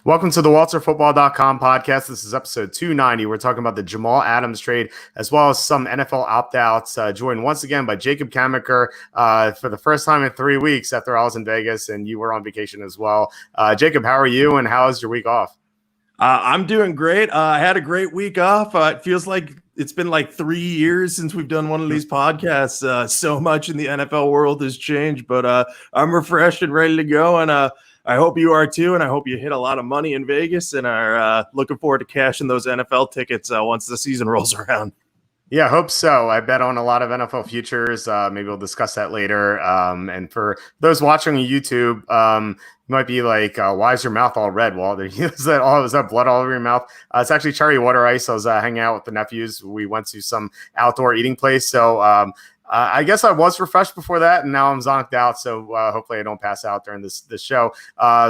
Welcome to the WalterFootball.com podcast. This is episode 290. We're talking about the Jamal Adams trade as well as some NFL opt-outs. Joined once again by Jacob Camenker for the first time in 3 weeks after I was in Vegas and you were on vacation as well. Jacob, how are you and how is your week off? I'm doing great. I had a great week off. It feels like it's been like 3 years since we've done one of these podcasts. So much in the NFL world has changed, but I'm refreshed and ready to go. And I hope you are too. And I hope you hit a lot of money in Vegas and are looking forward to cashing those NFL tickets once the season rolls around. Yeah, I hope so. I bet on a lot of NFL futures. Maybe we'll discuss that later. And for those watching on YouTube, you might be like, why is your mouth all red, Walter? Is that blood all over your mouth? It's actually cherry water ice. I was hanging out with the nephews. We went to some outdoor eating place. So I guess I was refreshed before that, and now I'm zonked out. So hopefully I don't pass out during this show.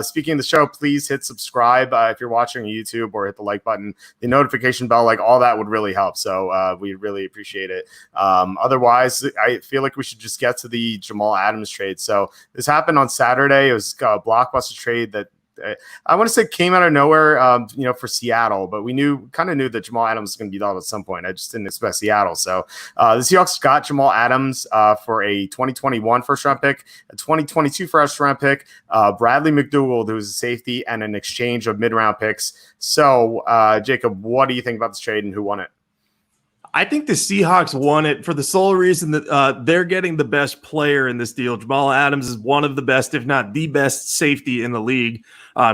Speaking of the show, please hit subscribe if you're watching on YouTube, or hit the like button, the notification bell, like all that would really help. So we really appreciate it. Otherwise, I feel like we should just get to the Jamal Adams trade. So this happened on Saturday. It was a blockbuster trade that I want to say came out of nowhere, for Seattle, but we kind of knew that Jamal Adams was going to be dealt at some point. I just didn't expect Seattle. So the Seahawks got Jamal Adams for a 2021 first-round pick, a 2022 first-round pick, Bradley McDougald, who's a safety, and an exchange of mid-round picks. So, Jacob, what do you think about this trade and who won it? I think the Seahawks won it for the sole reason that they're getting the best player in this deal. Jamal Adams is one of the best, if not the best safety in the league.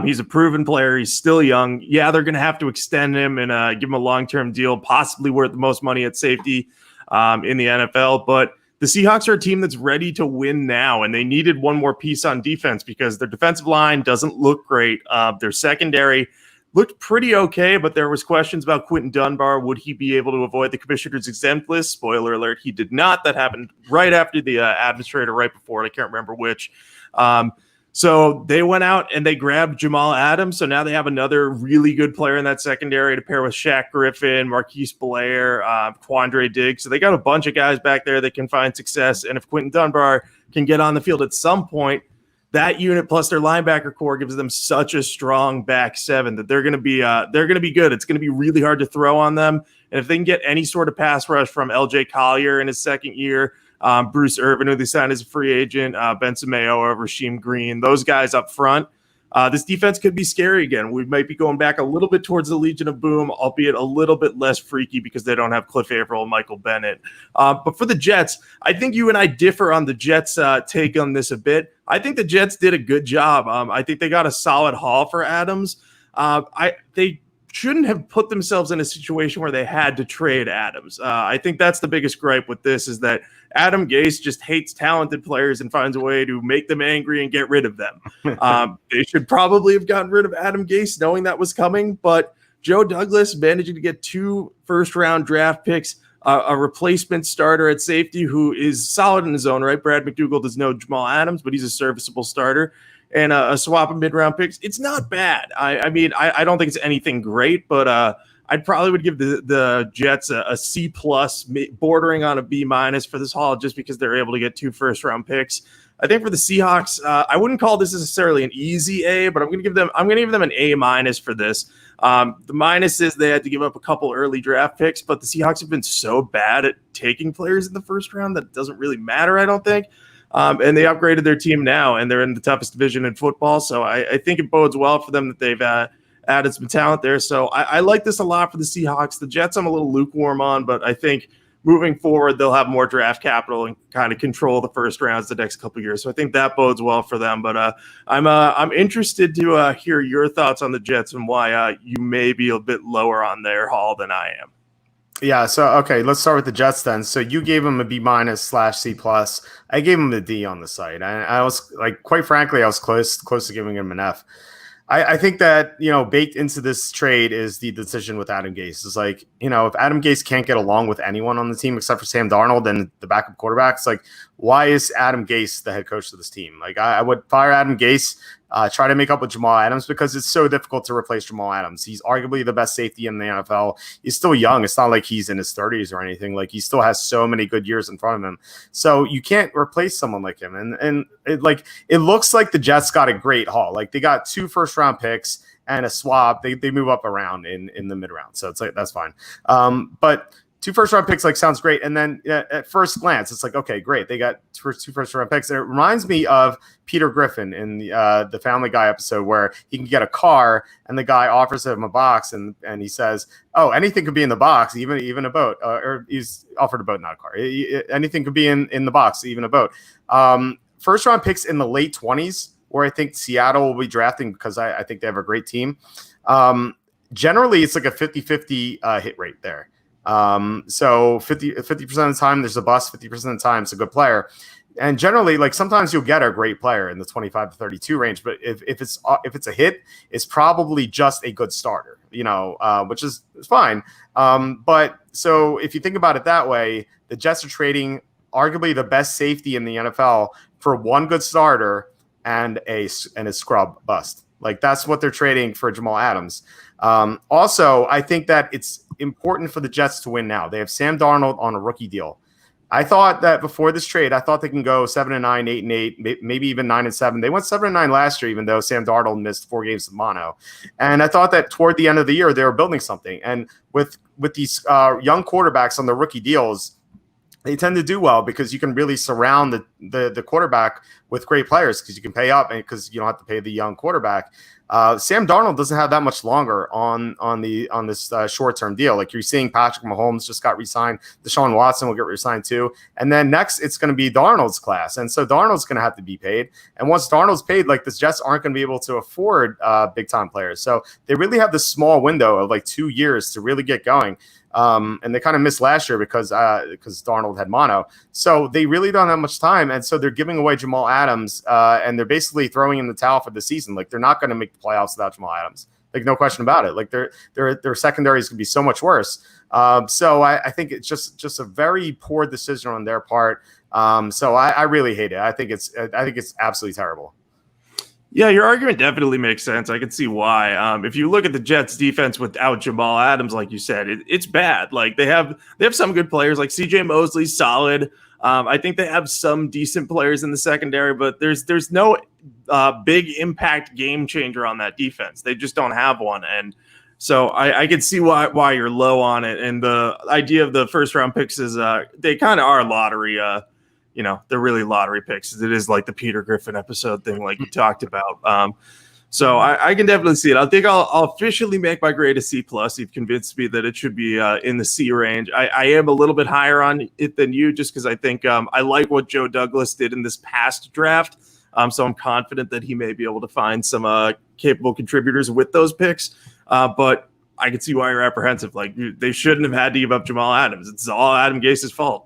He's a proven player. He's still young. Yeah, they're going to have to extend him and give him a long-term deal, possibly worth the most money at safety in the NFL. But the Seahawks are a team that's ready to win now, and they needed one more piece on defense because their defensive line doesn't look great. Their secondary looked pretty okay, but there was questions about Quinton Dunbar. Would he be able to avoid the commissioner's exempt list? Spoiler alert, he did not. That happened right after the administrator, right before it. I can't remember which. So they went out and they grabbed Jamal Adams. So now they have another really good player in that secondary to pair with Shaq Griffin, Marquise Blair, Quandre Diggs. So they got a bunch of guys back there that can find success. And if Quinton Dunbar can get on the field at some point, that unit plus their linebacker core gives them such a strong back seven that they're going to be good. It's going to be really hard to throw on them. And if they can get any sort of pass rush from LJ Collier in his second year, Bruce Irvin, who they signed as a free agent, Benson Mayowa, Rasheem Green, those guys up front, this defense could be scary again. We might be going back a little bit towards the Legion of Boom, albeit a little bit less freaky because they don't have Cliff Averill and Michael Bennett. But for the Jets, I think you and I differ on the Jets' take on this a bit. I think the Jets did a good job. I think they got a solid haul for Adams. They shouldn't have put themselves in a situation where they had to trade Adams. I think that's the biggest gripe with this is that Adam Gase just hates talented players and finds a way to make them angry and get rid of them. They should probably have gotten rid of Adam Gase knowing that was coming, but Joe Douglas managing to get 2 first-round draft picks, a replacement starter at safety who is solid in his own right. Brad McDougald is no Jamal Adams, but he's a serviceable starter. And a swap of mid-round picks, it's not bad. I mean, I don't think it's anything great, but I probably would give the Jets a C+, bordering on a B- for this haul just because they're able to get 2 first-round picks. I think for the Seahawks, I wouldn't call this necessarily an easy A, but I'm going to give them an A- for this. The minus is they had to give up a couple early draft picks, but the Seahawks have been so bad at taking players in the first round that it doesn't really matter, I don't think. And they upgraded their team now, and they're in the toughest division in football. So I think it bodes well for them that they've added some talent there. So I like this a lot for the Seahawks. The Jets I'm a little lukewarm on, but I think moving forward they'll have more draft capital and kind of control the first rounds the next couple of years. So I think that bodes well for them. But I'm interested to hear your thoughts on the Jets and why you may be a bit lower on their haul than I am. Yeah, so okay, let's start with the Jets then. So you gave them a B-/C+. I gave them a D on the site. I was like, quite frankly, I was close to giving him an F. I think that, baked into this trade is the decision with Adam Gase. It's like, if Adam Gase can't get along with anyone on the team except for Sam Darnold and the backup quarterbacks, like, why is Adam Gase the head coach of this team? Like, I would fire Adam Gase, try to make up with Jamal Adams, because it's so difficult to replace Jamal Adams. He's arguably the best safety in the NFL. He's still young. It's not like he's in his 30s or anything. Like, he still has so many good years in front of him. So you can't replace someone like him. And it looks like the Jets got a great haul. Like, they got 2 first-round picks and a swap. They move up around in the mid-round. So it's like, that's fine. But 2 first-round picks, like, sounds great. And then at first glance, it's like, okay, great. They got 2 first-round picks. And it reminds me of Peter Griffin in the Family Guy episode where he can get a car and the guy offers him a box and he says, oh, anything could be in the box, even a boat. Or he's offered a boat, not a car. Anything could be in the box, even a boat. First-round picks in the late 20s, where I think Seattle will be drafting, because I think they have a great team. Generally, it's like a 50-50 hit rate there. So 50% of the time there's a bust, 50% of the time it's a good player. And generally, like, sometimes you'll get a great player in the 25 to 32 range, but if it's a hit, it's probably just a good starter, which is fine. But so if you think about it that way, the Jets are trading arguably the best safety in the NFL for one good starter and a scrub bust. Like, that's what they're trading for Jamal Adams. Also, I think that it's important for the Jets to win now. They have Sam Darnold on a rookie deal. I thought that before this trade, I thought they can go 7-9, 8-8, maybe even 9-7. They went 7-9 last year, even though Sam Darnold missed 4 games of mono. And I thought that toward the end of the year, they were building something. And with these young quarterbacks on the rookie deals, they tend to do well because you can really surround the quarterback with great players, because you can pay up and because you don't have to pay the young quarterback. Sam Darnold doesn't have that much longer on this short-term deal. Like, you're seeing Patrick Mahomes just got re-signed. Deshaun Watson will get re-signed too. And then next it's going to be Darnold's class. And so Darnold's going to have to be paid. And once Darnold's paid, like, the Jets aren't going to be able to afford big-time players. So they really have this small window of like 2 years to really get going. And they kind of missed last year because Darnold had mono. So they really don't have much time. And so they're giving away Jamal Adams, and they're basically throwing in the towel for the season. Like, they're not going to make the playoffs without Jamal Adams. Like, no question about it. Like, their secondary is going to be so much worse. So I think it's just a very poor decision on their part. So I really hate it. I think it's absolutely terrible. Yeah, your argument definitely makes sense. I can see why. If you look at the Jets defense without Jamal Adams, like you said, it's bad. Like, they have some good players, like CJ Mosley's solid. I think they have some decent players in the secondary, but there's no big impact game changer on that defense. They just don't have one. And so I can see why you're low on it. And the idea of the first round picks is they kind of are lottery. They're really lottery picks. It is like the Peter Griffin episode thing, like you talked about. So I can definitely see it. I think I'll officially make my grade a C+. You've convinced me that it should be in the C range. I am a little bit higher on it than you, just because I think I like what Joe Douglas did in this past draft. So I'm confident that he may be able to find some capable contributors with those picks. But I can see why you're apprehensive. Like, they shouldn't have had to give up Jamal Adams. It's all Adam Gase's fault.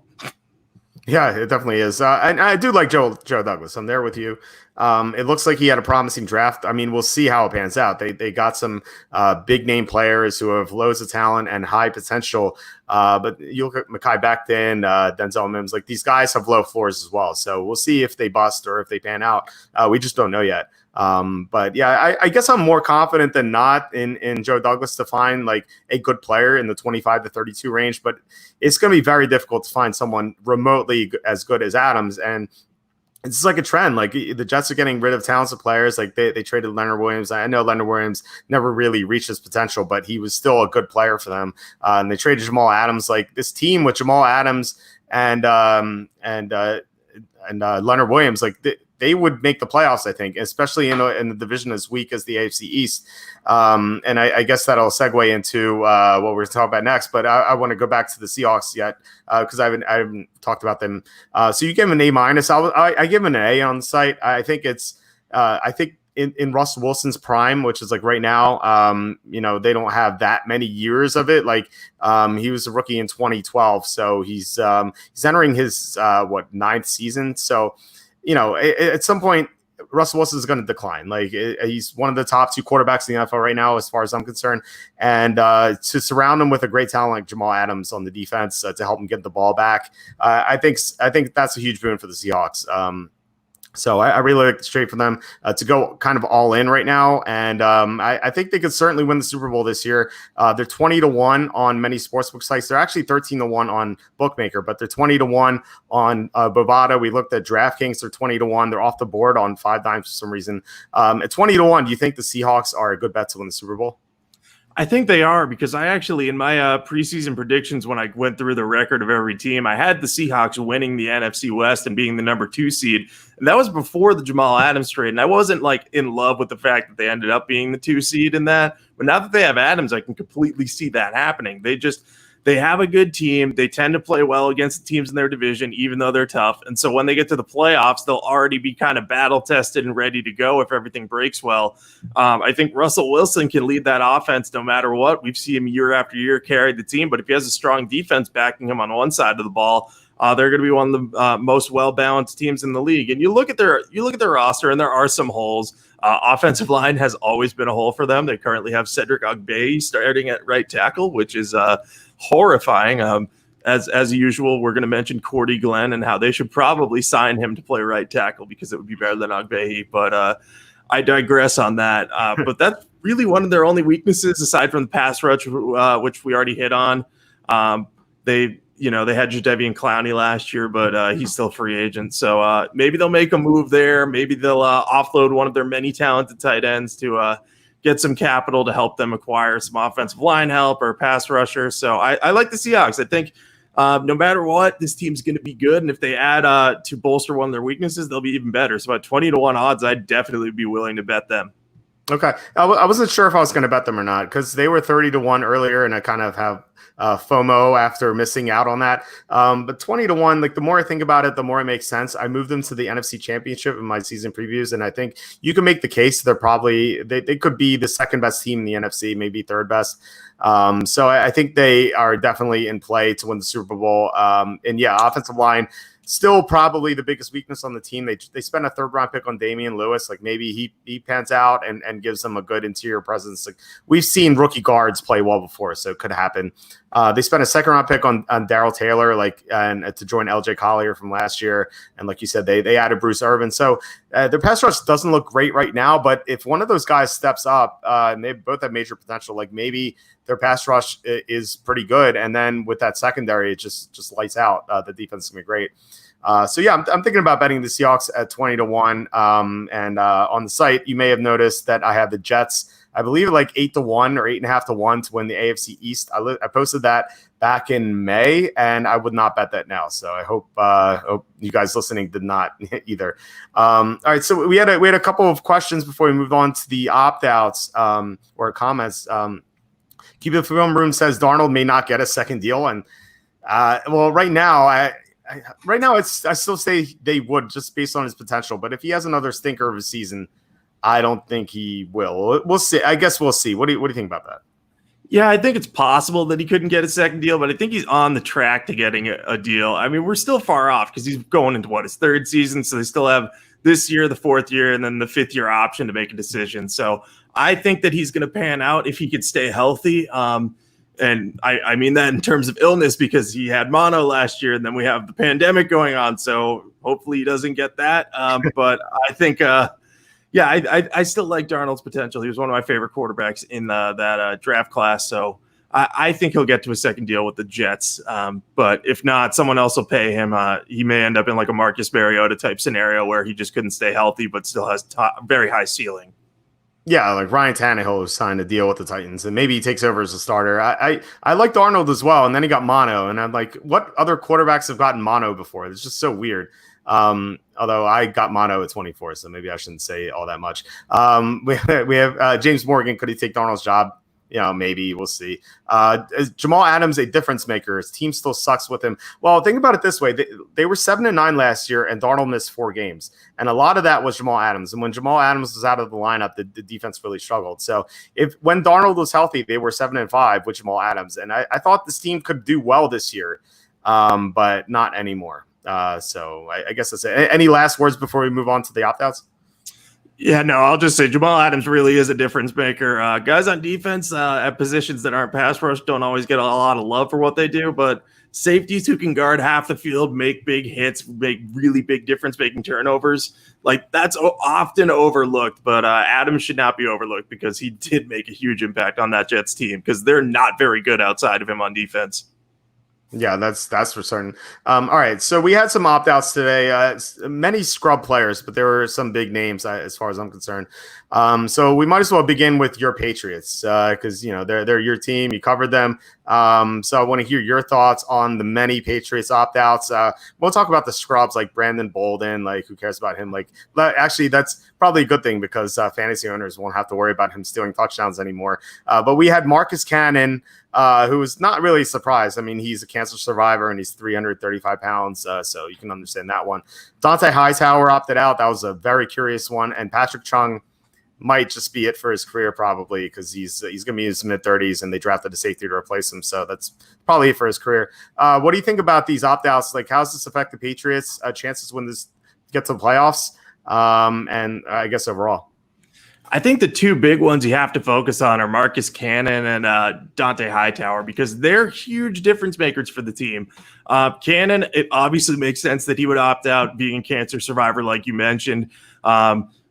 Yeah, it definitely is. And I do like Joe Douglas. I'm there with you. It looks like he had a promising draft. I mean, we'll see how it pans out. They got some big name players who have loads of talent and high potential. But you look at Mekhi Becton, Denzel Mims, like, these guys have low floors as well. So we'll see if they bust or if they pan out. We just don't know yet. But yeah, I guess I'm more confident than not in Joe Douglas to find like a good player in the 25 to 32 range, but it's going to be very difficult to find someone remotely as good as Adams. And it's like a trend. Like, the Jets are getting rid of talented players. Like, they traded Leonard Williams. I know Leonard Williams never really reached his potential, but he was still a good player for them. And they traded Jamal Adams. Like, this team with Jamal Adams and Leonard Williams, like, they would make the playoffs, I think, especially in the division as weak as the AFC East. And I guess that'll segue into what we're talking about next. But I want to go back to the Seahawks yet because I haven't talked about them. So you give them an A-. I give them an A on the site. I think it's in Russell Wilson's prime, which is like right now, they don't have that many years of it. Like, he was a rookie in 2012, so he's entering his 9th season. So, at some point, Russell Wilson is going to decline. Like he's one of the top 2 quarterbacks in the NFL right now, as far as I'm concerned. And to surround him with a great talent like Jamal Adams on the defense to help him get the ball back, I think that's a huge boon for the Seahawks. So I really like the straight for them to go kind of all in right now. And I think they could certainly win the Super Bowl this year. They're 20-1 on many sportsbook sites. They're actually 13-1 on Bookmaker, but they're 20-1 on Bovada. We looked at DraftKings. They're 20-1. They're off the board on 5 dimes for some reason. At 20-1, do you think the Seahawks are a good bet to win the Super Bowl? I think they are, because I actually, in my preseason predictions, when I went through the record of every team, I had the Seahawks winning the NFC West and being the number 2 seed. And that was before the Jamal Adams trade. And I wasn't like in love with the fact that they ended up being the 2 seed in that. But now that they have Adams, I can completely see that happening. They have a good team. They tend to play well against the teams in their division, even though they're tough. And so when they get to the playoffs, they'll already be kind of battle tested and ready to go if everything breaks well. I think Russell Wilson can lead that offense no matter what. We've seen him year after year carry the team, but if he has a strong defense backing him on one side of the ball, they're going to be one of the most well-balanced teams in the league. And you look at their roster, and there are some holes. Offensive line has always been a hole for them. They currently have Cedric Ogbuehi starting at right tackle, which is horrifying. As usual, we're going to mention Cordy Glenn and how they should probably sign him to play right tackle because it would be better than Ogbuehi. But I digress on that. But that's really one of their only weaknesses, aside from the pass rush, which we already hit on. They had Jadeveon Clowney last year, but he's still a free agent. So maybe they'll make a move there. Maybe they'll offload one of their many talented tight ends to get some capital to help them acquire some offensive line help or pass rusher. So I like the Seahawks. I think no matter what, this team's going to be good. And if they add to bolster one of their weaknesses, they'll be even better. So at 20-1 odds, I'd definitely be willing to bet them. Okay. I wasn't sure if I was going to bet them or not because they were 30-1 earlier, and I kind of have FOMO after missing out on that. But 20-1, like the more I think about it, the more it makes sense. I moved them to the NFC Championship in my season previews, and I think you can make the case they could be the second best team in the NFC, maybe third best. So I think they are definitely in play to win the Super Bowl. And yeah, offensive line, still probably the biggest weakness on the team. They spent a 3rd-round pick on Damian Lewis. Like maybe he pans out and gives them a good interior presence. Like we've seen rookie guards play well before, so it could happen. They spent a 2nd-round pick on Darryl Taylor, and to join LJ Collier from last year. And like you said, they added Bruce Irvin. So their pass rush doesn't look great right now, but if one of those guys steps up, and they both have major potential, like maybe their pass rush is pretty good. And then with that secondary, it just lights out. The defense is going to be great. So yeah, I'm thinking about betting the Seahawks at 20-1. And on the site, you may have noticed that I have the Jets, I believe, like 8-1 or 8.5-1 to win the AFC East. I posted that back in May, and I would not bet that now. So I hope you guys listening did not either. All right, so we had a couple of questions before we moved on to the opt-outs or comments. Keep It Film Room says Darnold may not get a second deal, and right now I still say they would just based on his potential. But if he has another stinker of a season, I don't think he will. We'll see. I guess we'll see. What do you think about that? Yeah, I think it's possible that he couldn't get a second deal, but I think he's on the track to getting a deal. I mean, we're still far off because he's going into his 3rd season. So they still have this year, the 4th year, and then the 5th year option to make a decision. So I think that he's going to pan out if he could stay healthy. And I mean that in terms of illness because he had mono last year and then we have the pandemic going on. So hopefully he doesn't get that. But I think, I still like Darnold's potential. He was one of my favorite quarterbacks in that draft class. So I think he'll get to a second deal with the Jets. But if not, someone else will pay him. He may end up in like a Marcus Mariota type scenario where he just couldn't stay healthy, but still has very high ceiling. Yeah, like Ryan Tannehill signed a deal with the Titans, and maybe he takes over as a starter. I liked Arnold as well, and then he got mono, and I'm like, what other quarterbacks have gotten mono before? It's just so weird. Although I got mono at 24, so maybe I shouldn't say all that much. We have James Morgan. Could he take Darnold's job? Maybe we'll see. Is Jamal Adams a difference maker? His team still sucks with him. Well, think about it this way. They were 7-9 last year, and Darnold missed 4 games. And a lot of that was Jamal Adams. And when Jamal Adams was out of the lineup, the defense really struggled. So when Darnold was healthy, they were 7-5 with Jamal Adams. And I thought this team could do well this year, but not anymore. So I guess that's it. Any last words before we move on to the opt-outs? Yeah, no, I'll just say Jamal Adams really is a difference maker. Guys on defense at positions that aren't pass rush don't always get a lot of love for what they do, but safeties who can guard half the field, make big hits, make really big difference making turnovers, like that's often overlooked. But Adams should not be overlooked because he did make a huge impact on that Jets team because they're not very good outside of him on defense. Yeah, that's for certain. All right, so we had some opt-outs today. Many scrub players, but there were some big names as far as I'm concerned. So we might as well begin with your Patriots because they're your team. You covered them. So I want to hear your thoughts on the many Patriots opt-outs. We'll talk about the scrubs like Brandon Bolden. Like, who cares about him? Like, actually, that's probably a good thing because fantasy owners won't have to worry about him stealing touchdowns anymore. But we had Marcus Cannon, who was not really surprised. I mean, he's a cancer survivor and he's 335 pounds, so you can understand that one. Dante Hightower opted out. That was a very curious one. And Patrick Chung might just be it for his career probably because he's going to be in his mid-30s and they drafted a safety to replace him. So that's probably it for his career. What do you think about these opt-outs? Like, how does this affect the Patriots' chances when this gets to the playoffs? And I guess overall. I think the two big ones you have to focus on are Marcus Cannon and Dante Hightower because they're huge difference makers for the team. Cannon, it obviously makes sense that he would opt out being a cancer survivor like you mentioned.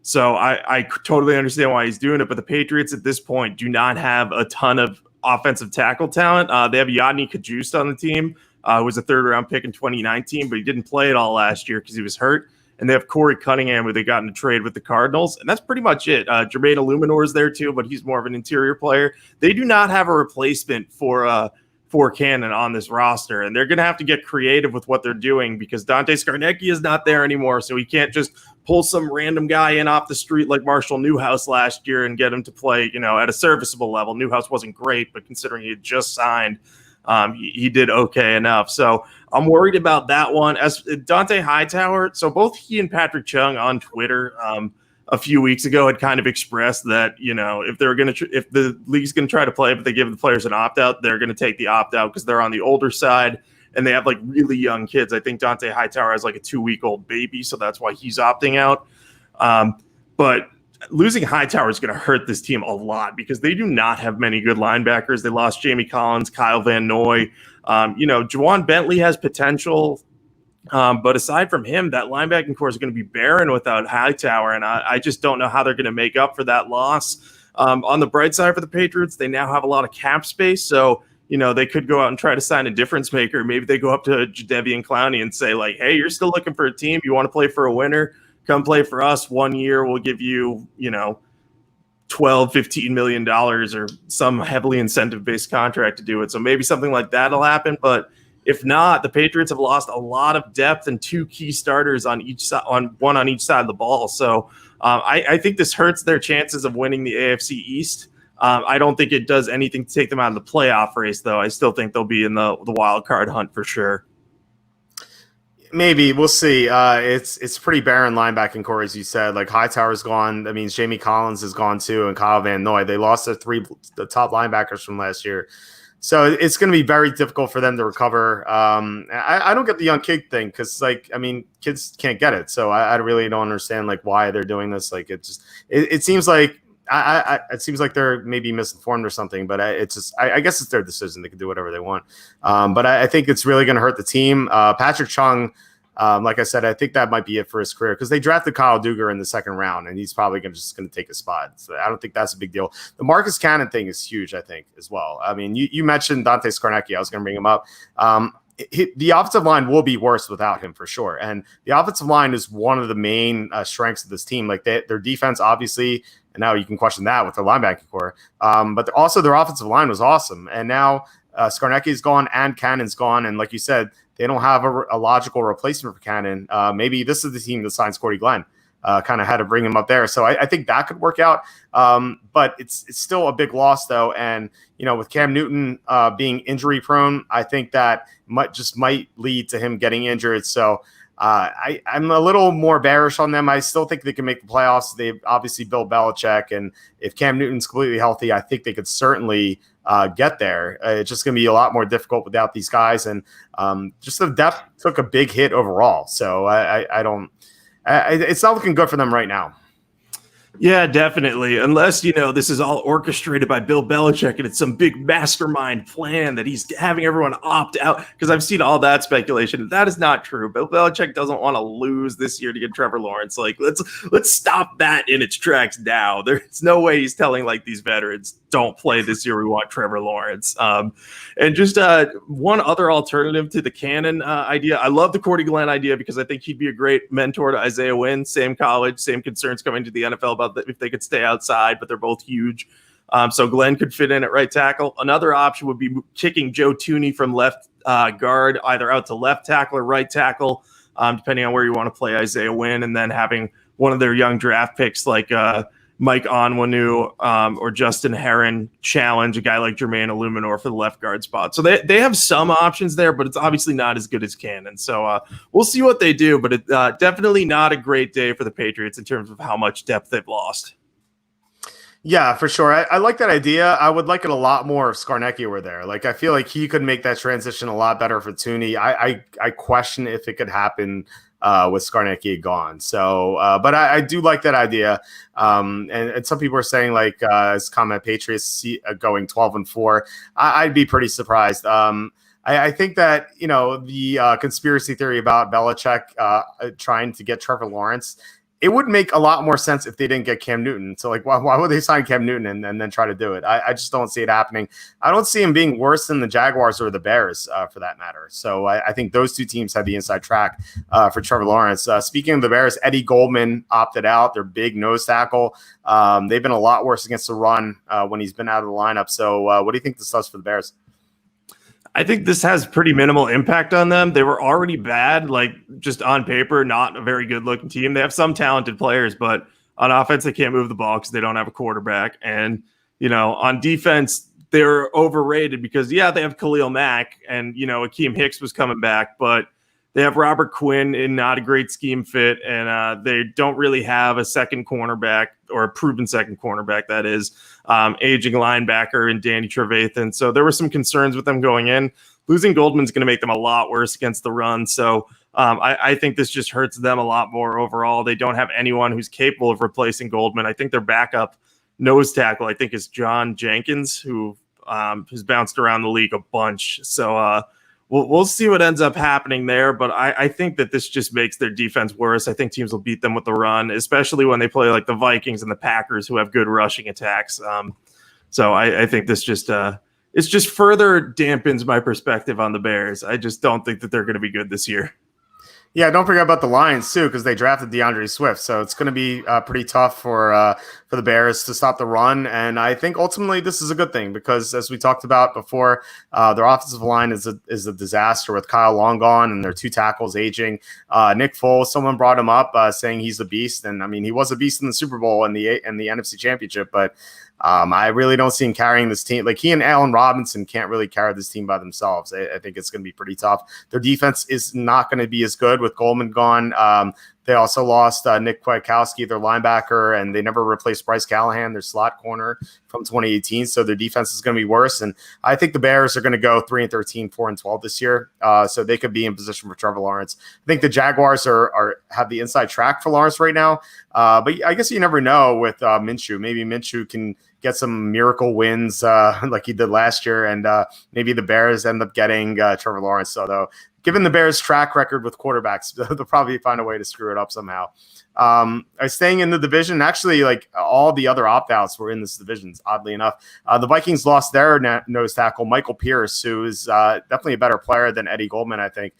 So I totally understand why he's doing it, but the Patriots at this point do not have a ton of offensive tackle talent. They have Yadni Kajust on the team, who was a third-round pick in 2019, but he didn't play at all last year because he was hurt. And they have Corey Cunningham, who they got in a trade with the Cardinals. And that's pretty much it. Jermaine Illuminor is there too, but he's more of an interior player. They do not have a replacement for Cannon on this roster. And they're going to have to get creative with what they're doing because Dante Scarnecchia is not there anymore. So he can't just pull some random guy in off the street like Marshall Newhouse last year and get him to play, at a serviceable level. Newhouse wasn't great, but considering he had just signed, he did okay enough. So I'm worried about that one. As Dante Hightower, so both he and Patrick Chung on Twitter a few weeks ago had kind of expressed that, if they're going to, if the league's going to try to play, but they give the players an opt-out, they're going to take the opt-out because they're on the older side and they have like really young kids. I think Dante Hightower has like a 2-week-old baby, so that's why he's opting out. But losing Hightower is going to hurt this team a lot because they do not have many good linebackers. They lost Jamie Collins, Kyle Van Noy. Juwan Bentley has potential. But aside from him, that linebacking core is going to be barren without Hightower. And I just don't know how they're going to make up for that loss. On the bright side for the Patriots, they now have a lot of cap space. So, they could go out and try to sign a difference maker. Maybe they go up to Jadeveon Clowney and say like, hey, you're still looking for a team. You want to play for a winner? Come play for us 1 year. We'll give you, $12, $15 million or some heavily incentive-based contract to do it. So maybe something like that will happen. But if not, the Patriots have lost a lot of depth and 2 key starters on each side, one on each side of the ball. So I think this hurts their chances of winning the AFC East. I don't think it does anything to take them out of the playoff race, though. I still think they'll be in the wild card hunt for sure. Maybe we'll see. It's pretty barren linebacking core, as you said. Like Hightower's gone. That means Jamie Collins is gone too, and Kyle Van Noy. They lost the top linebackers from last year, so it's going to be very difficult for them to recover. I don't get the young kid thing because, kids can't get it. So I really don't understand why they're doing this. It seems like. It seems like they're maybe misinformed or something, but I guess it's their decision. They can do whatever they want. But I think it's really going to hurt the team. Patrick Chung, like I said, I think that might be it for his career because they drafted Kyle Duggar in the second round and he's probably just going to take a spot. So I don't think that's a big deal. The Marcus Cannon thing is huge, I think, as well. I mean, you mentioned Dante Scarnecchia. I was going to bring him up. The offensive line will be worse without him for sure. And the offensive line is one of the main strengths of this team. Their defense, obviously, and now you can question that with the linebacking core. But also their offensive line was awesome. And now Scarnecchia's gone and Cannon's gone. And like you said, they don't have a logical replacement for Cannon. Maybe this is the team that signs Corey Glenn. Kind of had to bring him up there. So I think that could work out. But it's still a big loss, though. And, with Cam Newton being injury prone, I think that might lead to him getting injured. So I'm a little more bearish on them. I still think they can make the playoffs. They've obviously built Belichick. And if Cam Newton's completely healthy, I think they could certainly get there. It's just going to be a lot more difficult without these guys. And just the depth took a big hit overall. So I don't. It's not looking good for them right now. Yeah, definitely. Unless, this is all orchestrated by Bill Belichick and it's some big mastermind plan that he's having everyone opt out. Because I've seen all that speculation. That is not true. Bill Belichick doesn't want to lose this year to get Trevor Lawrence. Like, let's stop that in its tracks now. There's no way he's telling like these veterans, don't play this year. We want Trevor Lawrence. And just one other alternative to the Cannon idea. I love the Cordy Glenn idea because I think he'd be a great mentor to Isaiah Wynn. Same college, same concerns coming to the NFL about if they could stay outside, but they're both huge. So Glenn could fit in at right tackle. Another option would be kicking Joe Thuney from left guard, either out to left tackle or right tackle, depending on where you want to play Isaiah Wynn, and then having one of their young draft picks like Mike Onwenu or Justin Herron challenge a guy like Jermaine Illuminor for the left guard spot. So they have some options there, but it's obviously not as good as Cannon. So we'll see what they do, but it's definitely not a great day for the Patriots in terms of how much depth they've lost. Yeah, for sure. I like that idea. I would like it a lot more if Scarnecchia were there. Like, I feel like he could make that transition a lot better for Thuney. I question if it could happen with Scarnecchia gone. So, but I do like that idea. And some people are saying like, as comment Patriots going 12-4, I'd be pretty surprised. I think that, the conspiracy theory about Belichick trying to get Trevor Lawrence, it would make a lot more sense if they didn't get Cam Newton. So, like, why would they sign Cam Newton and then try to do it? I just don't see it happening. I don't see him being worse than the Jaguars or the Bears, for that matter. So I think those two teams have the inside track for Trevor Lawrence. Speaking of the Bears, Eddie Goldman opted out. Their big nose tackle. They've been a lot worse against the run when he's been out of the lineup. So what do you think this does for the Bears? I think this has pretty minimal impact on them. They were already bad, like just on paper, not a very good looking team. They have some talented players, but on offense, they can't move the ball because they don't have a quarterback. And, on defense, they're overrated because, they have Khalil Mack and, Akeem Hicks was coming back, but they have Robert Quinn in not a great scheme fit. And they don't really have a second cornerback or a proven second cornerback, that is, aging linebacker and Danny Trevathan. So there were some concerns with them going in. Losing Goldman's going to make them a lot worse against the run. So I think this just hurts them a lot more overall. They don't have anyone who's capable of replacing Goldman. I think their backup nose tackle, I think, is John Jenkins, who has bounced around the league a bunch. So we'll see what ends up happening there, but I think that this just makes their defense worse. I think teams will beat them with the run, especially when they play like the Vikings and the Packers, who have good rushing attacks. So I think this just it's just further dampens my perspective on the Bears. I just don't think that they're going to be good this year. Yeah, don't forget about the Lions too, because they drafted DeAndre Swift, so it's going to be pretty tough for the Bears to stop the run. And I think ultimately this is a good thing because, as we talked about before, their offensive line is a disaster with Kyle Long gone and their two tackles aging. Nick Foles, someone brought him up saying he's a beast, and I mean he was a beast in the Super Bowl and the NFC Championship, but I really don't see him carrying this team. Like, he and Allen Robinson can't really carry this team by themselves. I think it's going to be pretty tough. Their defense is not going to be as good with Goldman gone. They also lost Nick Kwiatkowski, their linebacker, and they never replaced Bryce Callahan, their slot corner from 2018. So their defense is going to be worse. And I think the Bears are going to go 3-13, 4-12 this year. So they could be in position for Trevor Lawrence. I think the Jaguars have the inside track for Lawrence right now. But I guess you never know with Minshew. Maybe Minshew can get some miracle wins like he did last year. And maybe the Bears end up getting Trevor Lawrence. Although, given the Bears' track record with quarterbacks, they'll probably find a way to screw it up somehow. Staying in the division, actually, like all the other opt-outs were in this division, oddly enough. The Vikings lost their nose tackle, Michael Pierce, who is definitely a better player than Eddie Goldman, I think.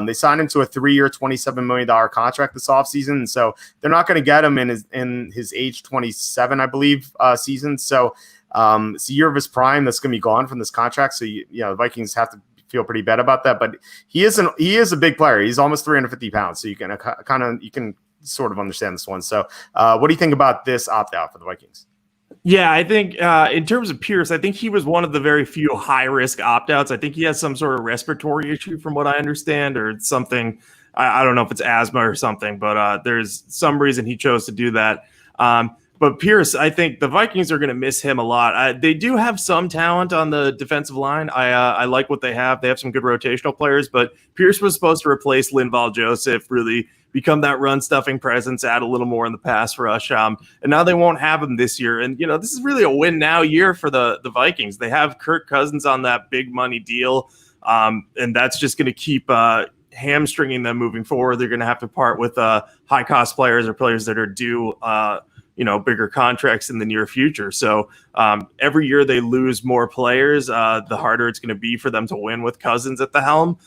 They signed him to a 3-year, $27 million contract this offseason, and so they're not going to get him in his age 27, I believe, season. So it's a year of his prime that's going to be gone from this contract. So the Vikings have to feel pretty bad about that, but he is a big player. He's almost 350 pounds, so you can sort of understand this one. So what do you think about this opt-out for the Vikings? Yeah, I think in terms of Pierce, I think he was one of the very few high-risk opt-outs. I think he has some sort of respiratory issue from what I understand, or something. I don't know if it's asthma or something, but there's some reason he chose to do that. But Pierce, I think the Vikings are going to miss him a lot. They do have some talent on the defensive line. I like what they have. They have some good rotational players, but Pierce was supposed to replace Linval Joseph, really become that run stuffing presence, add a little more in the pass rush. And now they won't have him this year. And, this is really a win now year for the Vikings. They have Kirk Cousins on that big money deal. And that's just going to keep hamstringing them moving forward. They're going to have to part with high cost players or players that are due, bigger contracts in the near future. So every year they lose more players, the harder it's going to be for them to win with Cousins at the helm.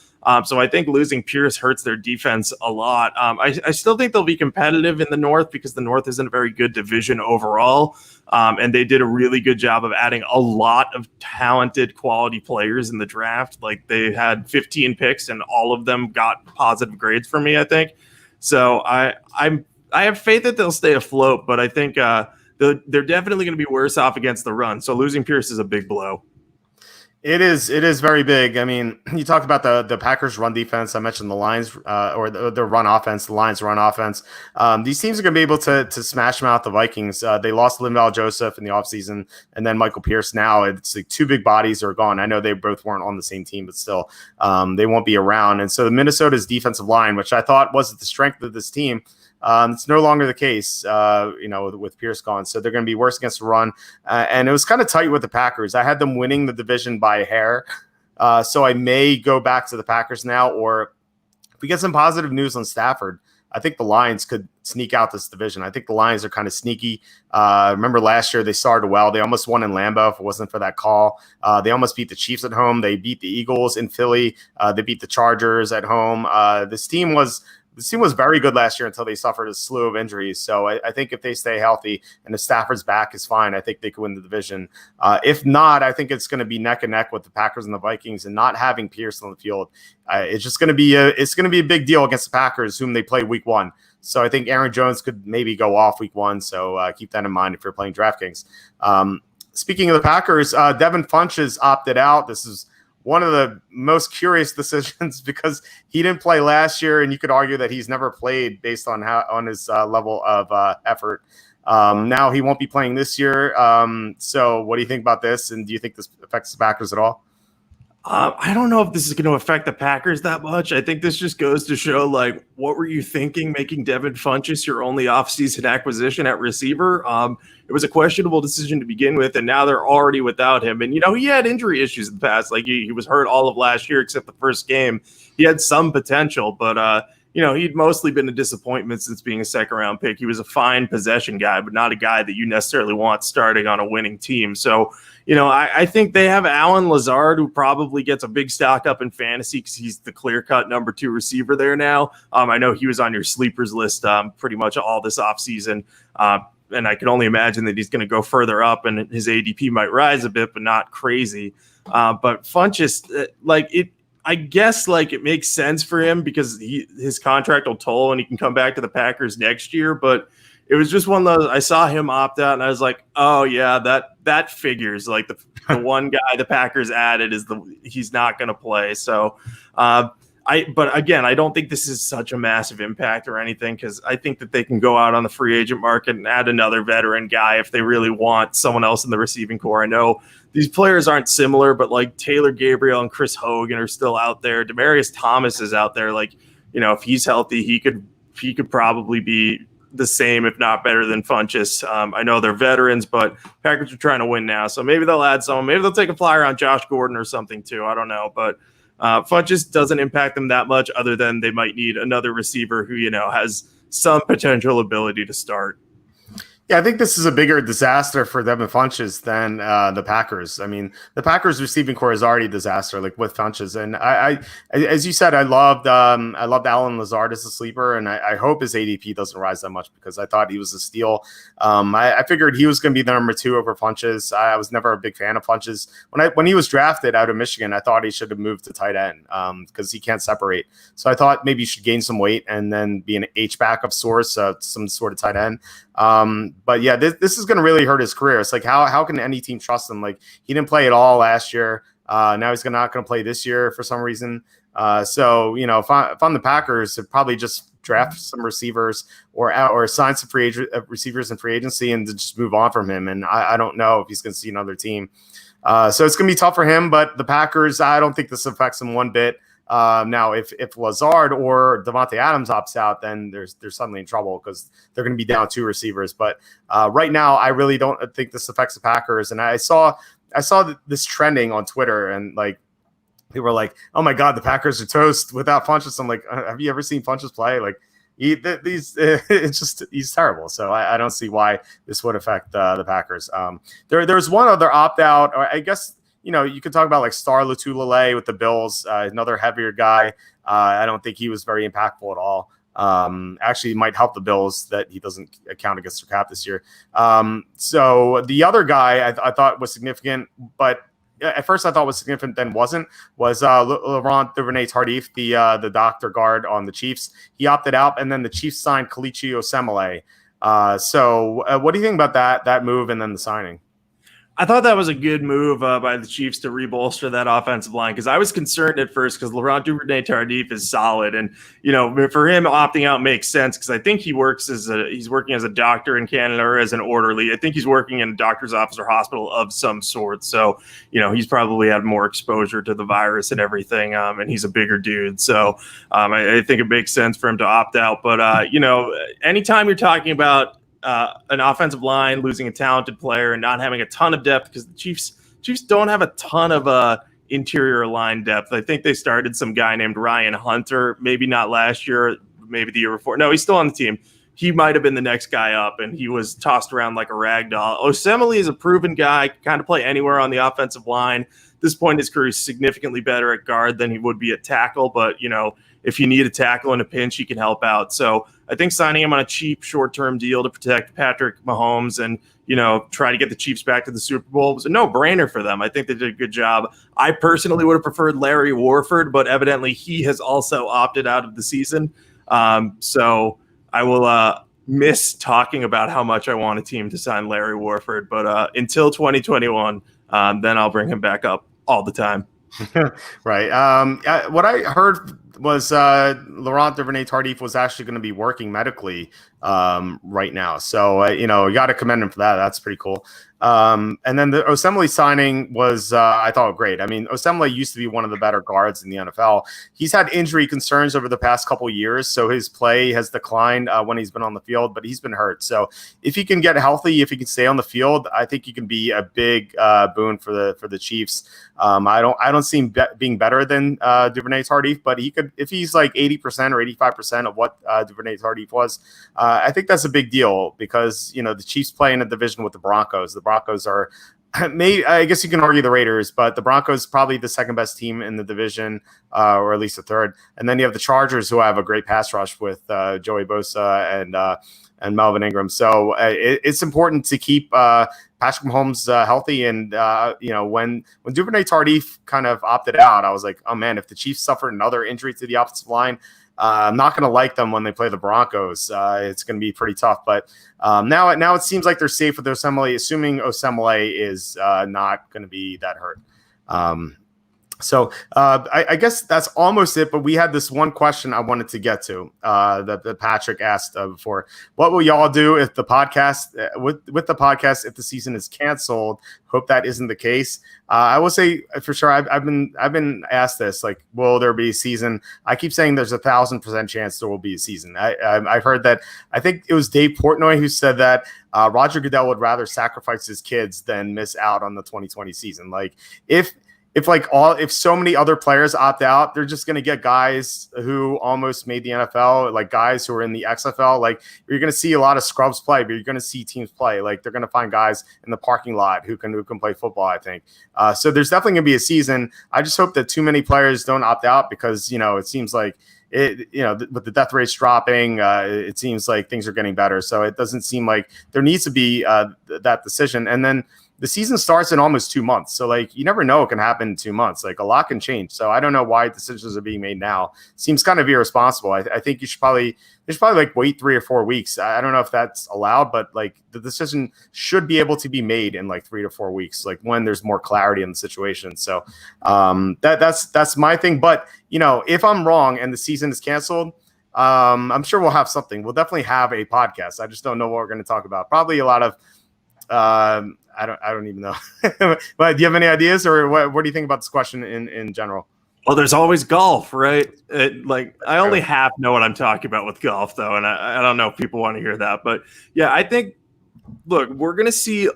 So I think losing Pierce hurts their defense a lot. I still think they'll be competitive in the North because the North isn't a very good division overall. And they did a really good job of adding a lot of talented quality players in the draft. Like they had 15 picks and all of them got positive grades for me, I think. So I have faith that they'll stay afloat, but I think they're definitely going to be worse off against the run. So losing Pierce is a big blow. It is very big. I mean, you talked about the Packers run defense. I mentioned the Lions or the run offense, the Lions run offense. These teams are going to be able to smash them out the Vikings. They lost Linval Joseph in the offseason and then Michael Pierce now. It's like two big bodies are gone. I know they both weren't on the same team, but still they won't be around. And so the Minnesota's defensive line, which I thought was the strength of this team, it's no longer the case, with Pierce gone. So they're going to be worse against the run. And it was kind of tight with the Packers. I had them winning the division by a hair. So I may go back to the Packers now, or if we get some positive news on Stafford, I think the Lions could sneak out this division. I think the Lions are kind of sneaky. Remember last year they started well. They almost won in Lambeau if it wasn't for that call. They almost beat the Chiefs at home. They beat the Eagles in Philly. They beat the Chargers at home. This team was very good last year until they suffered a slew of injuries. So I think if they stay healthy and if Stafford's back is fine, I think they could win the division. If not, I think it's going to be neck and neck with the Packers and the Vikings, and not having Pierce on the field. It's just going to be a big deal against the Packers, whom they play week 1. So I think Aaron Jones could maybe go off week 1. So keep that in mind if you're playing DraftKings. Speaking of the Packers, Devin Funch has opted out. This is one of the most curious decisions because he didn't play last year, and you could argue that he's never played based on his level of effort. Now he won't be playing this year. So what do you think about this? And do you think this affects the Packers at all? I don't know if this is going to affect the Packers that much. I think this just goes to show, what were you thinking making Devin Funchess your only offseason acquisition at receiver? It was a questionable decision to begin with, and now they're already without him. And, he had injury issues in the past. He was hurt all of last year except the first game. He had some potential, but, he'd mostly been a disappointment since being a second-round pick. He was a fine possession guy, but not a guy that you necessarily want starting on a winning team. So, I think they have Allen Lazard, who probably gets a big stock up in fantasy because he's the clear-cut number 2 receiver there now. I know he was on your sleepers list pretty much all this offseason, and I can only imagine that he's going to go further up, and his ADP might rise a bit, but not crazy. But Funchess, I guess it makes sense for him because his contract will toll and he can come back to the Packers next year. But it was just one of those, I saw him opt out and I was like, oh yeah, that figures. The one guy the Packers added he's not going to play. So but again, I don't think this is such a massive impact or anything because I think that they can go out on the free agent market and add another veteran guy if they really want someone else in the receiving core. I know these players aren't similar, but Taylor Gabriel and Chris Hogan are still out there. Demaryius Thomas is out there. If he's healthy, he could probably be the same, if not better than Funchess. I know they're veterans, but Packers are trying to win now. So maybe they'll add someone. Maybe they'll take a flyer on Josh Gordon or something too. I don't know. But Funchess doesn't impact them that much other than they might need another receiver who, has some potential ability to start. Yeah, I think this is a bigger disaster for Devin Funchess than the Packers. I mean, the Packers receiving core is already a disaster, with Funchess. And I as you said, I loved Allen Lazard as a sleeper, and I hope his ADP doesn't rise that much because I thought he was a steal. I figured he was going to be the number 2 over Funchess. I was never a big fan of Funchess. When he was drafted out of Michigan, I thought he should have moved to tight end because he can't separate. So I thought maybe he should gain some weight and then be an H-back of sorts, some sort of tight end. But yeah, this is going to really hurt his career. It's how can any team trust him? He didn't play at all last year. Now he's not going to play this year for some reason. So if I'm the Packers, I'd probably just draft some receivers or sign some receivers in free agency and just move on from him. And I don't know if he's going to see another team. So it's going to be tough for him. But the Packers, I don't think this affects him one bit. Now, if Lazard or Devontae Adams opts out, then there's suddenly in trouble because they're going to be down 2 receivers. But right now, I really don't think this affects the Packers. And I saw this trending on Twitter, and like people were like, "Oh my God, the Packers are toast without Funchess." I'm like, "Have you ever seen Funchess play? Like, it's just he's terrible." So I don't see why this would affect the Packers. There's one other opt out, or I guess. You could talk about like Star Lotulelei with the Bills, another heavier guy. I don't think he was very impactful at all. Actually, might help the Bills that he doesn't count against their cap this year. So the other guy I thought was significant, but at first I thought was significant, then wasn't, was Laurent Duvernay-Tardif, the doctor guard on the Chiefs. He opted out, and then the Chiefs signed Kelechi Osemele. So what do you think about that move and then the signing? I thought that was a good move by the Chiefs to rebolster that offensive line, because I was concerned at first because Laurent Duvernay-Tardif is solid, and for him opting out makes sense because I think he's working as a doctor in Canada or as an orderly. I think he's working in a doctor's office or hospital of some sort. So he's probably had more exposure to the virus and everything, and he's a bigger dude. So I think it makes sense for him to opt out. But anytime you're talking about an offensive line losing a talented player and not having a ton of depth, because the Chiefs don't have a ton of interior line depth. I think they started some guy named Ryan Hunter, maybe not last year, maybe the year before. No, he's still on the team. He might have been the next guy up, and he was tossed around like a rag doll. Osemele is a proven guy, can kind of play anywhere on the offensive line. At this point in his career, he's significantly better at guard than he would be at tackle, but if you need a tackle in a pinch, he can help out. So I think signing him on a cheap short-term deal to protect Patrick Mahomes and, try to get the Chiefs back to the Super Bowl was a no-brainer for them. I think they did a good job. I personally would have preferred Larry Warford, but evidently he has also opted out of the season. So I will miss talking about how much I want a team to sign Larry Warford. But until 2021, then I'll bring him back up all the time. Right. What I heard was Laurent Duvernay-Tardif was actually going to be working medically right now. So, you got to commend him for that. That's pretty cool. And then the Osemele signing was, I thought, great. I mean, Osemele used to be one of the better guards in the NFL. He's had injury concerns over the past couple of years, so his play has declined when he's been on the field, but he's been hurt. So if he can get healthy, if he can stay on the field, I think he can be a big boon for the Chiefs. I don't see him being better than Duvernay-Tardif, but he could, if he's like 80% or 85% of what Duvernay-Tardif was. I think that's a big deal because the Chiefs play in a division with the Broncos. The Broncos are, I guess you can argue the Raiders, but the Broncos probably the second best team in the division, or at least the third. And then you have the Chargers, who have a great pass rush with Joey Bosa and Melvin Ingram. So it's important to keep Patrick Mahomes healthy. And when Duvernay-Tardif kind of opted out, I was like, oh man, if the Chiefs suffer another injury to the offensive line, I'm not going to like them when they play the Broncos. It's going to be pretty tough. But now it seems like they're safe with Osemele, assuming Osemele is not going to be that hurt. So I guess that's almost it. But we had this one question I wanted to get to that Patrick asked before. What will y'all do if the podcast with the podcast if the season is canceled? Hope that isn't the case. I will say for sure. I've been asked this, like, will there be a season? I keep saying there's 1,000% chance there will be a season. I've heard that. I think it was Dave Portnoy who said that Roger Goodell would rather sacrifice his kids than miss out on the 2020 season. Like if so many other players opt out, they're just going to get guys who almost made the NFL, like guys who are in the XFL. Like you're going to see a lot of scrubs play, but you're going to see teams play. Like they're going to find guys in the parking lot who can play football, I think. So there's definitely going to be a season. I just hope that too many players don't opt out because, it seems like with the death rates dropping, it seems like things are getting better. So it doesn't seem like there needs to be that decision. And then the season starts in almost 2 months. So like, you never know what can happen in 2 months. Like a lot can change. So I don't know why decisions are being made now. Seems kind of irresponsible. I think you should probably like wait 3 or 4 weeks. I don't know if that's allowed, but like the decision should be able to be made in like 3 to 4 weeks, like when there's more clarity in the situation. So that's my thing. But if I'm wrong and the season is canceled, I'm sure we'll have something. We'll definitely have a podcast. I just don't know what we're going to talk about. Probably a lot of, I don't even know. But do you have any ideas, or what do you think about this question in general? Well, there's always golf, right? I only half know what I'm talking about with golf, though, and I don't know if people want to hear that. But yeah, I think, look, we're going to see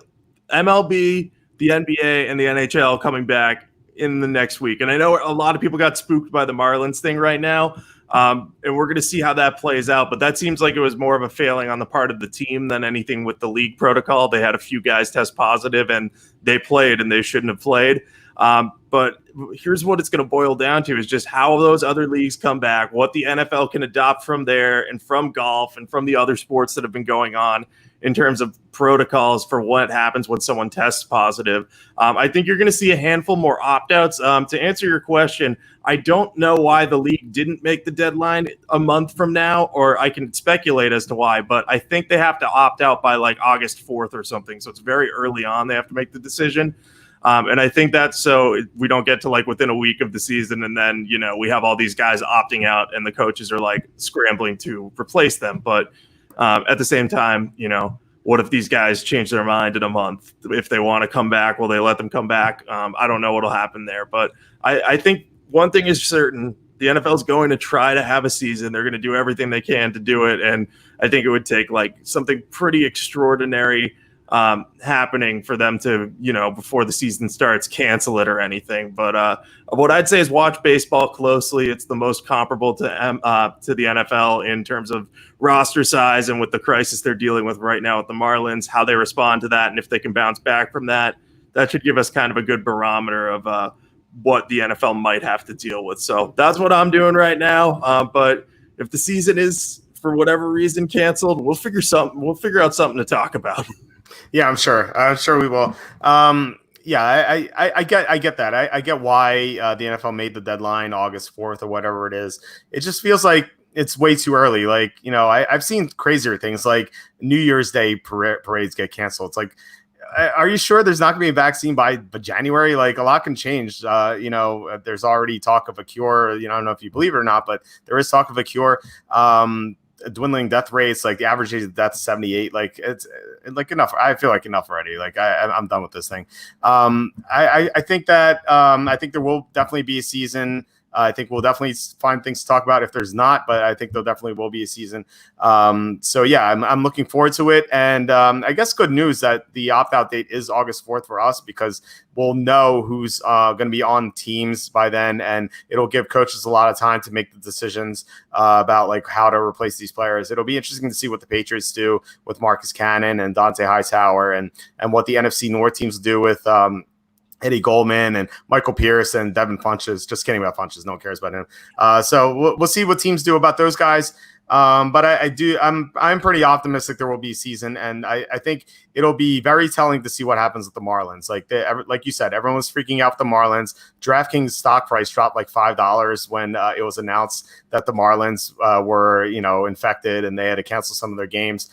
MLB, the NBA, and the NHL coming back in the next week. And I know a lot of people got spooked by the Marlins thing right now, and we're going to see how that plays out. But that seems like it was more of a failing on the part of the team than anything with the league protocol. They had a few guys test positive, and they played, and they shouldn't have played. But here's what it's going to boil down to is just how those other leagues come back, what the NFL can adopt from there and from golf and from the other sports that have been going on in terms of protocols for what happens when someone tests positive. I think you're going to see a handful more opt-outs. To answer your question, I don't know why the league didn't make the deadline a month from now, or I can speculate as to why, but I think they have to opt out by like August 4th or something. So it's very early on. They have to make the decision. And I think that's so we don't get to like within a week of the season. And then, we have all these guys opting out and the coaches are like scrambling to replace them. But at the same time, what if these guys change their mind in a month? If they want to come back, will they let them come back? I don't know what'll happen there. But I think one thing is certain. The NFL is going to try to have a season. They're going to do everything they can to do it. And I think it would take like something pretty extraordinary happening for them to, before the season starts, cancel it or anything. But what I'd say is watch baseball closely. It's the most comparable to the NFL in terms of roster size and with the crisis they're dealing with right now with the Marlins, how they respond to that. And if they can bounce back from that, that should give us kind of a good barometer of what the NFL might have to deal with. So that's what I'm doing right now. But if the season is, for whatever reason, canceled, we'll figure out something to talk about. Yeah, I'm sure we will. Yeah, I get that. I get why the NFL made the deadline August 4th or whatever it is. It just feels like it's way too early. Like, I've seen crazier things like New Year's Day parades get canceled. It's like, are you sure there's not going to be a vaccine by January? Like, a lot can change. There's already talk of a cure. I don't know if you believe it or not, but there is talk of a cure. Dwindling death rates, like the average age of death is 78. Like, it's like enough. I feel like enough already. Like, I'm done with this thing. I think that I think there will definitely be a season. I think we'll definitely find things to talk about if there's not, but I think there definitely will be a season. So yeah, I'm looking forward to it. And I guess good news that the opt-out date is August 4th for us, because we'll know who's going to be on teams by then, and it'll give coaches a lot of time to make the decisions about like how to replace these players. It'll be interesting to see what the Patriots do with Marcus Cannon and Dante Hightower, and what the NFC North teams do with Eddie Goldman and Michael Pierce and Devin Funchess. Just kidding about Funchess. No one cares about him. So we'll see what teams do about those guys. But I'm pretty optimistic there will be a season, and I think it'll be very telling to see what happens with the Marlins. Like you said, everyone was freaking out with the Marlins. DraftKings stock price dropped like $5 when it was announced that the Marlins were infected and they had to cancel some of their games.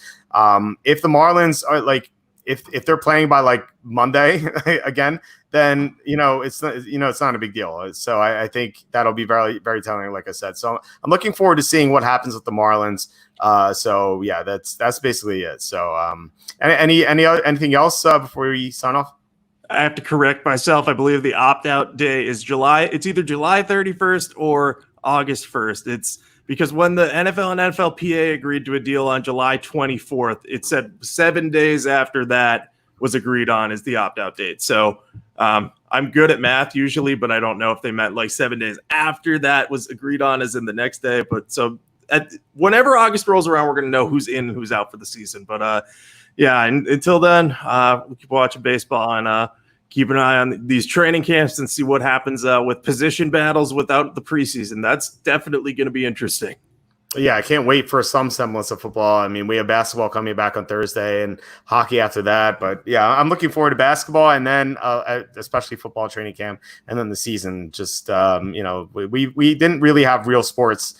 If the Marlins are like, if they're playing by like Monday again, then it's not a big deal. So I think that'll be very, very telling, like I said. So I'm looking forward to seeing what happens with the Marlins. So yeah, that's basically it. So anything else before we sign off? I have to correct myself. I believe the opt-out day is July. It's either July 31st or August 1st. It's because when the NFL and NFLPA agreed to a deal on July 24th, it said 7 days after that was agreed on is the opt-out date. So I'm good at math usually, but I don't know if they meant like 7 days after that was agreed on as in the next day. But so whenever August rolls around, we're going to know who's in and who's out for the season. But yeah, and until then, we'll keep watching baseball and keep an eye on these training camps and see what happens with position battles without the preseason. That's definitely going to be interesting. Yeah, I can't wait for some semblance of football. I mean, we have basketball coming back on Thursday and hockey after that. But yeah, I'm looking forward to basketball and then especially football training camp and then the season. Just, we didn't really have real sports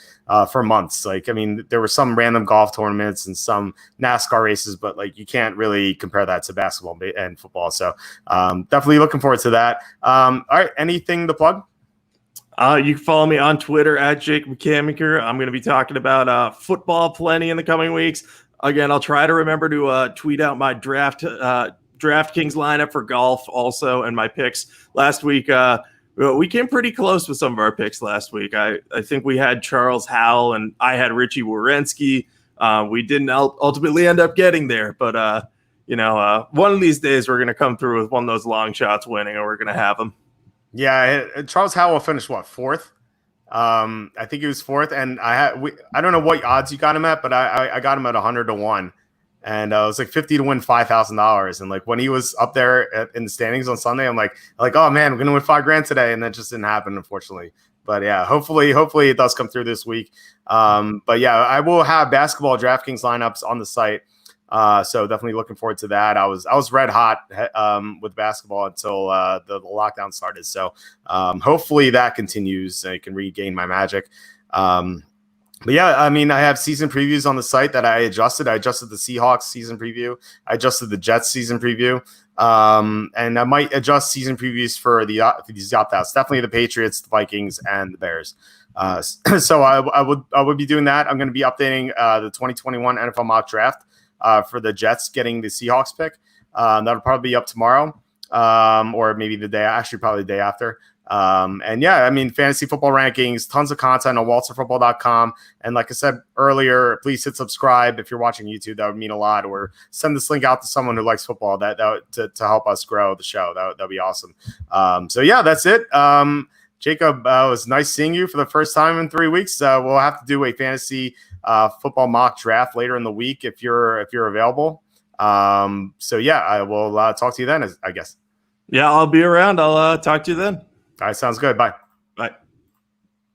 for months. Like, I mean, there were some random golf tournaments and some NASCAR races, but like you can't really compare that to basketball and football. So definitely looking forward to that. All right, anything to plug? You can follow me on Twitter at Jacob Camenker. I'm going to be talking about football plenty in the coming weeks. Again, I'll try to remember to tweet out my DraftKings lineup for golf also and my picks. Last week, we came pretty close with some of our picks last week. I think we had Charles Howell and I had Richie Wierenski. We didn't ultimately end up getting there, but one of these days we're going to come through with one of those long shots winning, and we're going to have them. Yeah, Charles Howell finished fourth? I think he was fourth, and I don't know what odds you got him at, but I got him at 100-1, and it was like 50 to win $5,000. And like when he was up there in the standings on Sunday, I'm like, oh man, I'm gonna win $5,000 today, and that just didn't happen, unfortunately. But yeah, hopefully it does come through this week. But yeah, I will have basketball DraftKings lineups on the site. So definitely looking forward to that. I was red hot with basketball until the lockdown started. So hopefully that continues. I can regain my magic. But yeah, I mean, I have season previews on the site that I adjusted. I adjusted the Seahawks season preview. I adjusted the Jets season preview. And I might adjust season previews for these opt-outs. Definitely the Patriots, the Vikings, and the Bears. So I would be doing that. I'm going to be updating the 2021 NFL mock draft for the Jets getting the Seahawks pick. That'll probably be up tomorrow, or maybe probably the day after. And yeah, I mean, fantasy football rankings, tons of content on walterfootball.com. And like I said earlier, please hit subscribe if you're watching YouTube. That would mean a lot. Or send this link out to someone who likes football to help us grow the show. That'd be awesome. So yeah, that's it. Jacob, it was nice seeing you for the first time in 3 weeks. We'll have to do a fantasy football mock draft later in the week if you're available. So yeah, I will talk to you then, I guess. Yeah, I'll be around. I'll talk to you then. All right, sounds good. Bye. Bye.